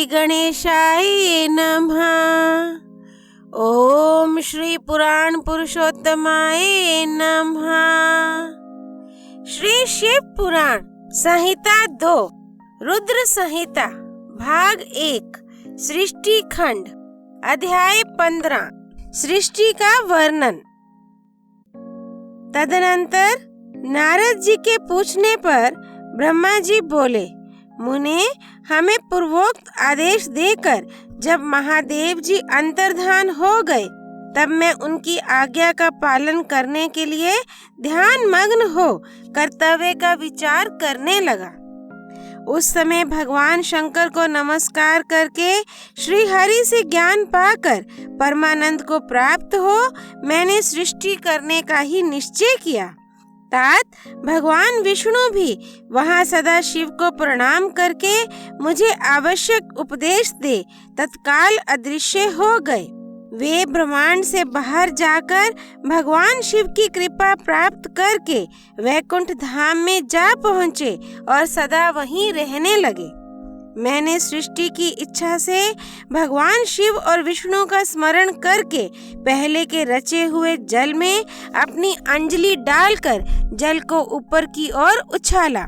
श्री गणेशाय नमः। ओम श्री पुराण पुरुषोत्तमाय नमः। श्री शिव पुराण संहिता 2 रुद्र संहिता भाग 1 सृष्टि खंड अध्याय 15 सृष्टि का वर्णन। तदनंतर नारद जी के पूछने पर ब्रह्मा जी बोले, मुने, हमें पूर्वोक्त आदेश देकर जब महादेव जी अंतर्धान हो गए तब मैं उनकी आज्ञा का पालन करने के लिए ध्यान मग्न हो कर्तव्य का विचार करने लगा। उस समय भगवान शंकर को नमस्कार करके श्री हरि से ज्ञान पाकर परमानंद को प्राप्त हो मैंने सृष्टि करने का ही निश्चय किया। तात भगवान विष्णु भी वहां सदा शिव को प्रणाम करके मुझे आवश्यक उपदेश दे तत्काल अदृश्य हो गए। वे ब्रह्मांड से बाहर जाकर भगवान शिव की कृपा प्राप्त करके वैकुंठ धाम में जा पहुँचे और सदा वहीं रहने लगे। मैंने सृष्टि की इच्छा से भगवान शिव और विष्णु का स्मरण करके पहले के रचे हुए जल में अपनी अंजलि डालकर जल को ऊपर की ओर उछाला।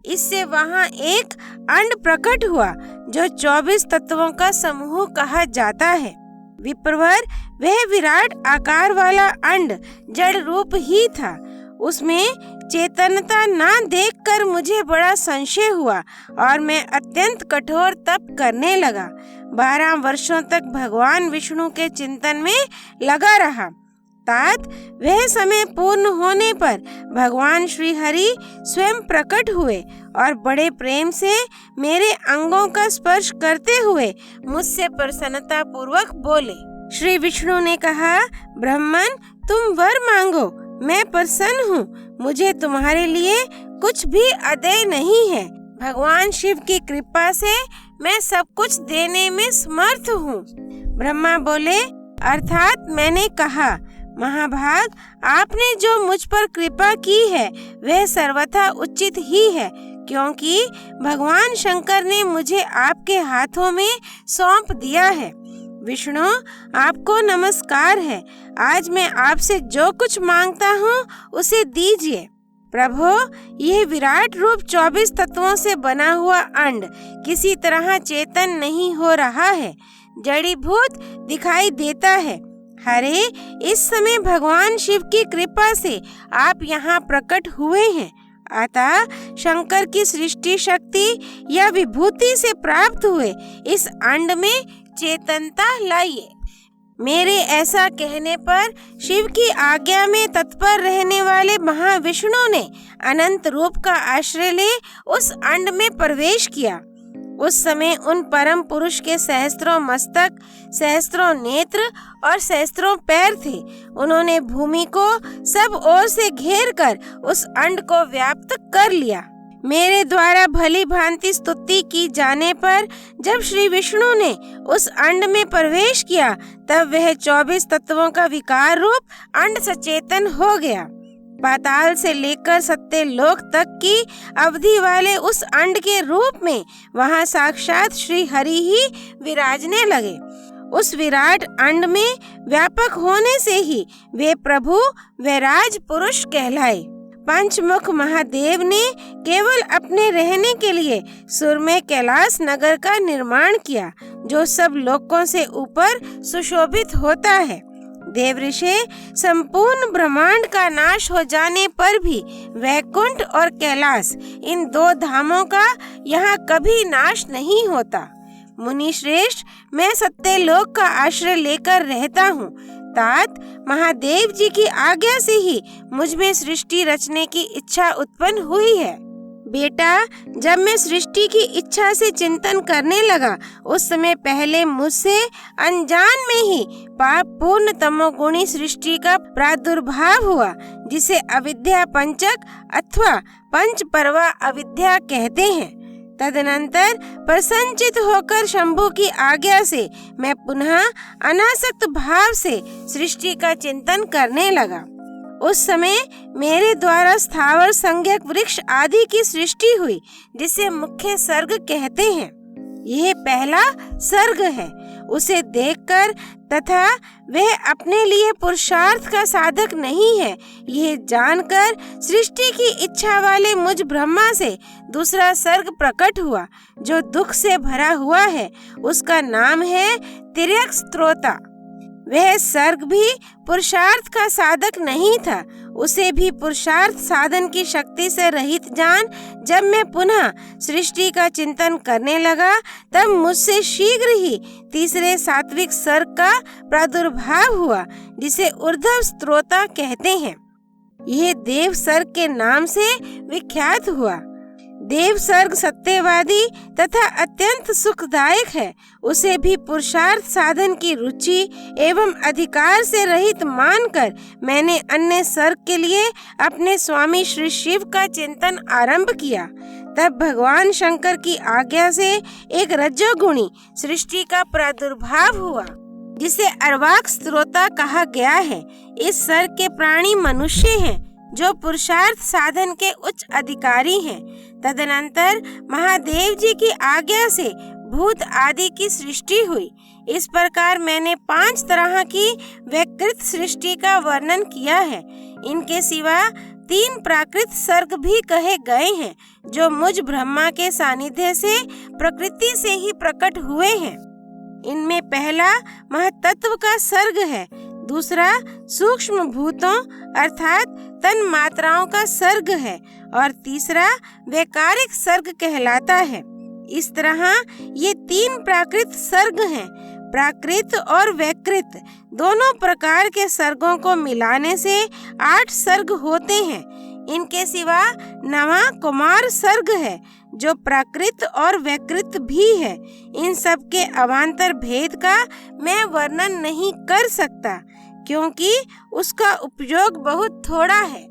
इससे वहां एक अंड प्रकट हुआ जो 24 तत्वों का समूह कहा जाता है। विप्रवर वह विराट आकार वाला अंड जड़ रूप ही था। उसमें चेतनता ना देखकर मुझे बड़ा संशय हुआ और मैं अत्यंत कठोर तप करने लगा। 12 वर्षों तक भगवान विष्णु के चिंतन में लगा रहा। तात वह समय पूर्ण होने पर भगवान श्री हरि स्वयं प्रकट हुए और बड़े प्रेम से मेरे अंगों का स्पर्श करते हुए मुझसे प्रसन्नता पूर्वक बोले। श्री विष्णु ने कहा, ब्राह्मण, तुम वर मांगो, मैं प्रसन्न हूँ। मुझे तुम्हारे लिए कुछ भी अदेय नहीं है। भगवान शिव की कृपा से मैं सब कुछ देने में समर्थ हूँ। ब्रह्मा बोले, अर्थात मैंने कहा, महाभाग, आपने जो मुझ पर कृपा की है वह सर्वथा उचित ही है, क्योंकि भगवान शंकर ने मुझे आपके हाथों में सौंप दिया है। विष्णु, आपको नमस्कार है। आज मैं आपसे जो कुछ मांगता हूँ उसे दीजिए। प्रभु, यह विराट रूप 24 तत्वों से बना हुआ अंड किसी तरह चेतन नहीं हो रहा है, जड़ीभूत दिखाई देता है। हरे, इस समय भगवान शिव की कृपा से आप यहाँ प्रकट हुए हैं, अतः शंकर की सृष्टि शक्ति या विभूति से प्राप्त हुए इस अंड में चेतनता लाइए। मेरे ऐसा कहने पर शिव की आज्ञा में तत्पर रहने वाले महाविष्णु ने अनंत रूप का आश्रय ले उस अंड में प्रवेश किया। उस समय उन परम पुरुष के सहस्त्रों मस्तक, सहस्त्रों नेत्र और सहस्त्रों पैर थे। उन्होंने भूमि को सब ओर से घेर कर उस अंड को व्याप्त कर लिया। मेरे द्वारा भली भांति स्तुति की जाने पर जब श्री विष्णु ने उस अंड में प्रवेश किया तब वह 24 तत्वों का विकार रूप अंड सचेतन हो गया। पाताल से लेकर सत्य लोक तक की अवधि वाले उस अंड के रूप में वहां साक्षात श्री हरि ही विराजने लगे। उस विराट अंड में व्यापक होने से ही वे प्रभु वैराज पुरुष कहलाए। पंचमुख महादेव ने केवल अपने रहने के लिए सुरमय कैलाश नगर का निर्माण किया, जो सब लोकों से ऊपर सुशोभित होता है। देवऋषि, संपूर्ण ब्रह्मांड का नाश हो जाने पर भी वैकुंठ और कैलाश, इन 2 धामों का यहाँ कभी नाश नहीं होता। मुनि श्रेष्ठ, मैं सत्यलोक का आश्रय लेकर रहता हूँ। तात, महादेव जी की आज्ञा से ही मुझ में सृष्टि रचने की इच्छा उत्पन्न हुई है। बेटा, जब मैं सृष्टि की इच्छा से चिंतन करने लगा उस समय पहले मुझसे अनजान में ही पाप पूर्ण तमोगुणी सृष्टि का प्रादुर्भाव हुआ, जिसे अविद्या पंचक अथवा पंच पर्वा अविद्या कहते हैं। तदनंतर प्रसन्नचित होकर शंभु की आज्ञा से मैं पुनः अनासक्त भाव से सृष्टि का चिंतन करने लगा। उस समय मेरे द्वारा स्थावर संज्ञक वृक्ष आदि की सृष्टि हुई, जिसे मुख्य सर्ग कहते हैं। यह पहला सर्ग है। उसे देखकर तथा वह अपने लिए पुरुषार्थ का साधक नहीं है, यह जानकर सृष्टि की इच्छा वाले मुझ ब्रह्मा से दूसरा सर्ग प्रकट हुआ जो दुख से भरा हुआ है। उसका नाम है तिर्यक स्त्रोता। वह सर्ग भी पुरुषार्थ का साधक नहीं था। उसे भी पुरुषार्थ साधन की शक्ति से रहित जान जब मैं पुनः सृष्टि का चिंतन करने लगा तब मुझसे शीघ्र ही तीसरे सात्विक सर्ग का प्रादुर्भाव हुआ जिसे ऊर्ध्व स्त्रोता कहते हैं। यह देव सर्ग के नाम से विख्यात हुआ। देव सर्ग सत्यवादी तथा अत्यंत सुखदायक है। उसे भी पुरुषार्थ साधन की रुचि एवं अधिकार से रहित मानकर मैंने अन्य सर्ग के लिए अपने स्वामी श्री शिव का चिंतन आरंभ किया। तब भगवान शंकर की आज्ञा से एक रजोगुणी सृष्टि का प्रादुर्भाव हुआ जिसे अर्वाक स्त्रोता कहा गया है। इस सर्ग के प्राणी मनुष्य हैं जो पुरुषार्थ साधन के उच्च अधिकारी हैं। तदनंतर महादेव जी की आज्ञा से भूत आदि की सृष्टि हुई। इस प्रकार मैंने 5 तरह की वैकृत सृष्टि का वर्णन किया है। इनके सिवा 3 प्राकृत सर्ग भी कहे गए हैं जो मुझ ब्रह्मा के सानिध्य से प्रकृति से ही प्रकट हुए हैं। इनमें पहला महतत्व का सर्ग है, दूसरा सूक्ष्म भूतों अर्थात तन मात्राओं का सर्ग है और तीसरा वैकारिक सर्ग कहलाता है। इस तरह ये 3 प्राकृत सर्ग हैं। प्राकृत और वैकृत दोनों प्रकार के सर्गों को मिलाने से 8 सर्ग होते हैं। इनके सिवा 9वां कुमार सर्ग है जो प्राकृत और वैकृत भी है। इन सब के अवान्तर भेद का मैं वर्णन नहीं कर सकता क्योंकि उसका उपयोग बहुत थोड़ा है।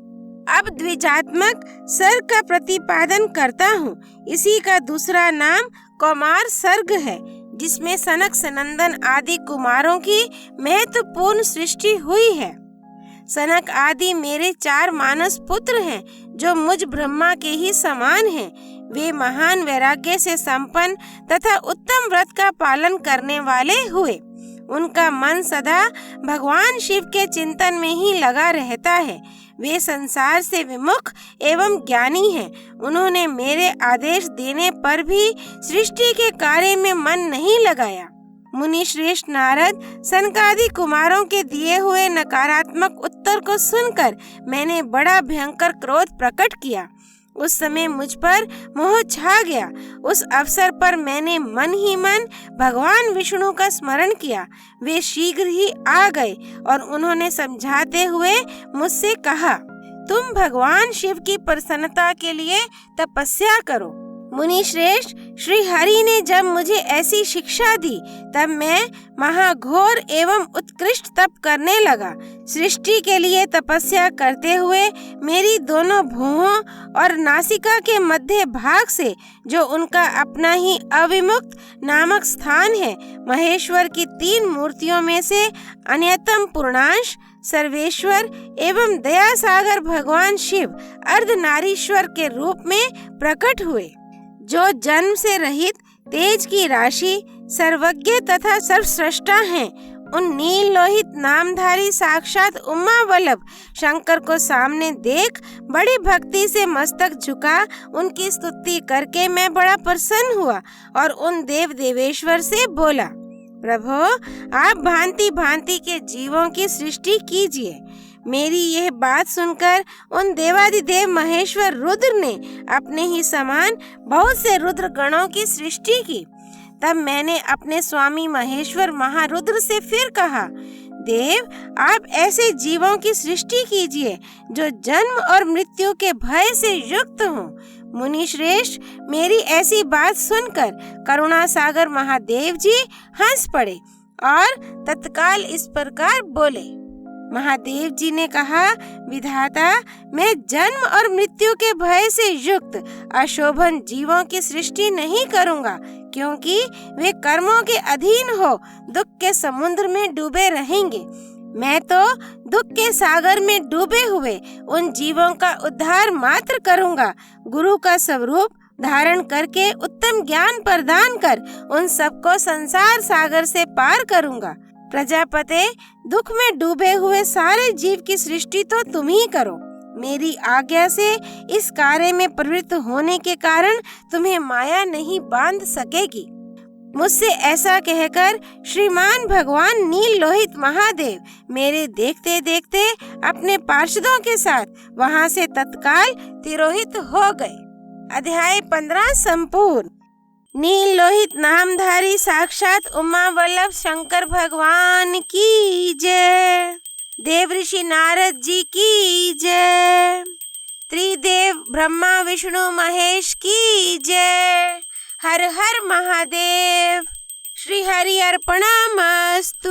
अब द्विजात्मक सर्ग का प्रतिपादन करता हूँ। इसी का दूसरा नाम कौमार सर्ग है जिसमें सनक सनंदन आदि कुमारों की महत्वपूर्ण सृष्टि हुई है। सनक आदि मेरे 4 मानस पुत्र हैं जो मुझ ब्रह्मा के ही समान हैं। वे महान वैराग्य से संपन्न तथा उत्तम व्रत का पालन करने वाले हुए। उनका मन सदा भगवान शिव के चिंतन में ही लगा रहता है। वे संसार से विमुख एवं ज्ञानी हैं। उन्होंने मेरे आदेश देने पर भी सृष्टि के कार्य में मन नहीं लगाया। मुनि श्रेष्ठ नारद सनकादि कुमारों के दिए हुए नकारात्मक उत्तर को सुनकर मैंने बड़ा भयंकर क्रोध प्रकट किया। उस समय मुझ पर मोह छा गया। उस अवसर पर मैंने मन ही मन भगवान विष्णु का स्मरण किया। वे शीघ्र ही आ गए और उन्होंने समझाते हुए मुझसे कहा, तुम भगवान शिव की प्रसन्नता के लिए तपस्या करो। मुनि श्रेष्ठ श्री हरि ने जब मुझे ऐसी शिक्षा दी तब मैं महाघोर एवं उत्कृष्ट तप करने लगा। सृष्टि के लिए तपस्या करते हुए मेरी दोनों भुवों और नासिका के मध्य भाग से जो उनका अपना ही अविमुक्त नामक स्थान है, महेश्वर की 3 मूर्तियों में से अन्यतम पूर्णांश सर्वेश्वर एवं दया सागर भगवान शिव अर्धनारीश्वर के रूप में प्रकट हुए, जो जन्म से रहित तेज की राशि सर्वज्ञ तथा सर्वश्रेष्ठा हैं। उन नील लोहित नामधारी साक्षात उमा वल्लभ शंकर को सामने देख बड़ी भक्ति से मस्तक झुका उनकी स्तुति करके मैं बड़ा प्रसन्न हुआ और उन देव देवेश्वर से बोला, प्रभु आप भांति भांति के जीवों की सृष्टि कीजिए। मेरी यह बात सुनकर उन देवादिदेव महेश्वर रुद्र ने अपने ही समान बहुत से रुद्र गणों की सृष्टि की। तब मैंने अपने स्वामी महेश्वर महारुद्र से फिर कहा, देव आप ऐसे जीवों की सृष्टि कीजिए जो जन्म और मृत्यु के भय से युक्त हों। मुनि श्रेष्ठ मेरी ऐसी बात सुनकर करुणा सागर महादेव जी हंस पड़े और तत्काल इस प्रकार बोले। महादेव जी ने कहा, विधाता मैं जन्म और मृत्यु के भय से युक्त अशोभन जीवों की सृष्टि नहीं करूंगा, क्योंकि वे कर्मों के अधीन हो दुख के समुद्र में डूबे रहेंगे। मैं तो दुख के सागर में डूबे हुए उन जीवों का उद्धार मात्र करूंगा। गुरु का स्वरूप धारण करके उत्तम ज्ञान प्रदान कर उन सबको संसार सागर से पार करूंगा। प्रजापते, दुख में डूबे हुए सारे जीव की सृष्टि तो तुम ही करो। मेरी आज्ञा से इस कार्य में प्रवृत्त होने के कारण तुम्हें माया नहीं बांध सकेगी। मुझसे ऐसा कहकर श्रीमान भगवान नील लोहित महादेव मेरे देखते देखते अपने पार्षदों के साथ वहां से तत्काल तिरोहित हो गए। अध्याय 15 संपूर्ण। नील लोहित नामधारी साक्षात उमा वल्लभ शंकर भगवान की जय। देव ऋषि नारद जी की जय। त्रिदेव ब्रह्मा विष्णु महेश की जय। हर हर महादेव। श्री हरि अर्पणमस्तु।